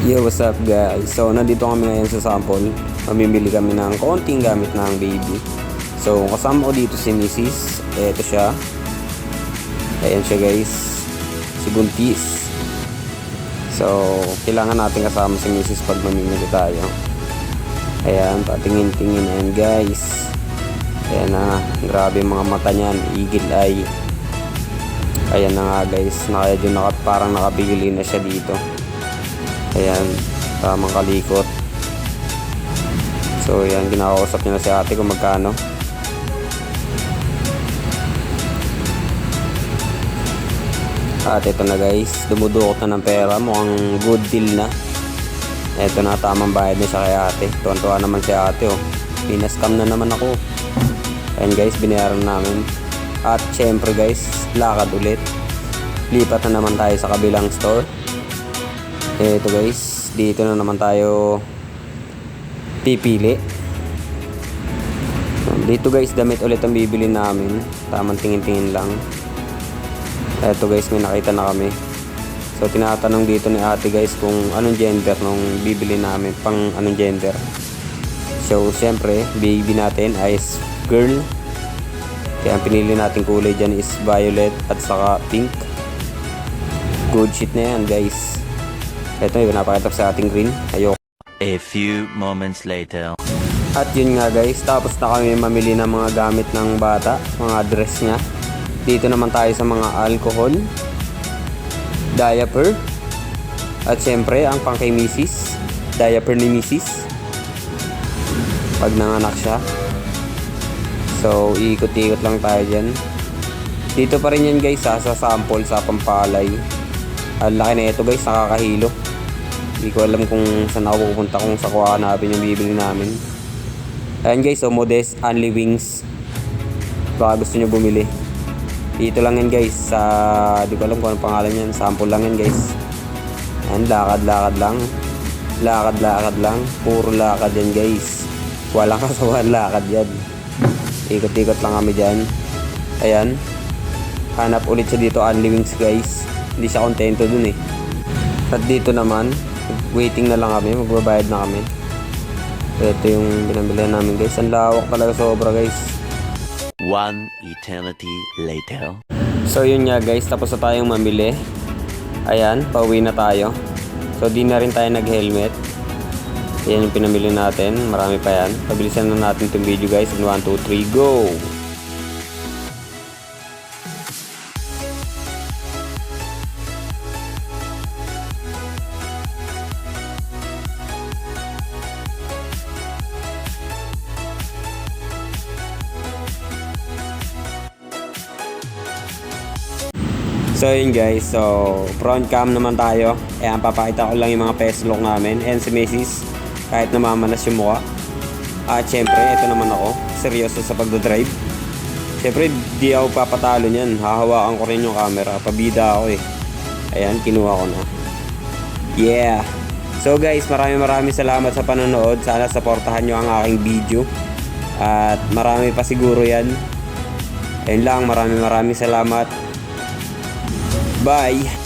Yo, what's up guys? So, nandito kami ngayon sa sample. Mamimili kami ng konting gamit ng baby. So, kasama ko dito si Mrs. Eto siya. Ayan siya guys. Si Buntis. So, kailangan natin kasama si Mrs. pag mamimili tayo. Ayan, patingin-tingin. Ayan guys. Ayan na. Grabe yung mga mata niyan. Eagle eye. Ayan na nga guys. Parang nakabili na siya dito. Ayan, tamang kalikot. So ayan, kinakausap niya na si ate kung magkano. At ito na guys, dumudukot na ng pera. Mukhang good deal na. Ito na, tamang bayad na siya kay ate. Tuwan-tuwa naman si ate oh. Pinascam na naman ako. Ayan guys, binayaran namin. At syempre guys, lakad ulit. Lipat na naman tayo sa kabilang store. Ito guys, dito na naman tayo pipili. Dito guys, damit ulit ang bibili namin. Tamang tingin-tingin lang. Ito guys, may nakita na kami. So tinatanong dito ni ate guys kung anong gender nung bibili namin, pang anong gender. So syempre, baby natin ay girl. Kaya ang pinili natin kulay dyan is violet at saka pink. Good shit na yan guys. Ito yung napakita sa ating green. Ayoko. A few moments later. At yun nga guys, tapos na kami mamili ng mga gamit ng bata, mga dress niya. Dito naman tayo sa mga alcohol, diaper, at syempre ang pang kay Mrs. Diaper ni Mrs. Pag nanganak siya. So ikot-ikot lang tayo dyan. Dito pa rin yan guys sa sample sa Pampalay. Ang laki na ito guys, nakakahilo. Hindi ko alam kung saan ako pupunta kung sa kuha hanapin yung bibili namin. Ayan guys, so Modest Only Wings. Baka gusto nyo bumili. Dito lang yan guys, sa di ko alam kung anong pangalan yan. Sample lang yan guys. Ayan, lakad-lakad lang. Lakad-lakad lang. Puro lakad yan guys. Walang kasawan, lakad yan. Ikot-ikot lang kami dyan. Ayan. Hanap ulit siya dito, Only Wings guys. Hindi siya kontento dun eh. At dito naman, waiting na lang kami, magbabayad na kami. Ito yung binabilihan namin guys. Ang lawak talaga, sobra guys. One eternity later. So yun nga guys, tapos na tayong mamili. Ayan, pauwi na tayo. So di na rin tayo nag-helmet. Ayan yung pinamili natin. Marami pa yan. Pabilisan na natin itong video guys. 1, 2, 3, go! So yun guys, so front cam naman tayo. Ayan, papakita ko lang yung mga peso look namin. And si Mrs. kahit namamanas yung mukha. At syempre, ito naman ako, seryoso sa pagdodrive. Syempre, di ako papatalo nyan. Hahawakan ko rin yung camera. Pabida ako eh. Ayan, kinuha ko na. Yeah! So guys, maraming salamat sa panonood. Sana supportahan nyo ang aking video. At marami pa siguro yan. Ayun lang, maraming salamat. Bye!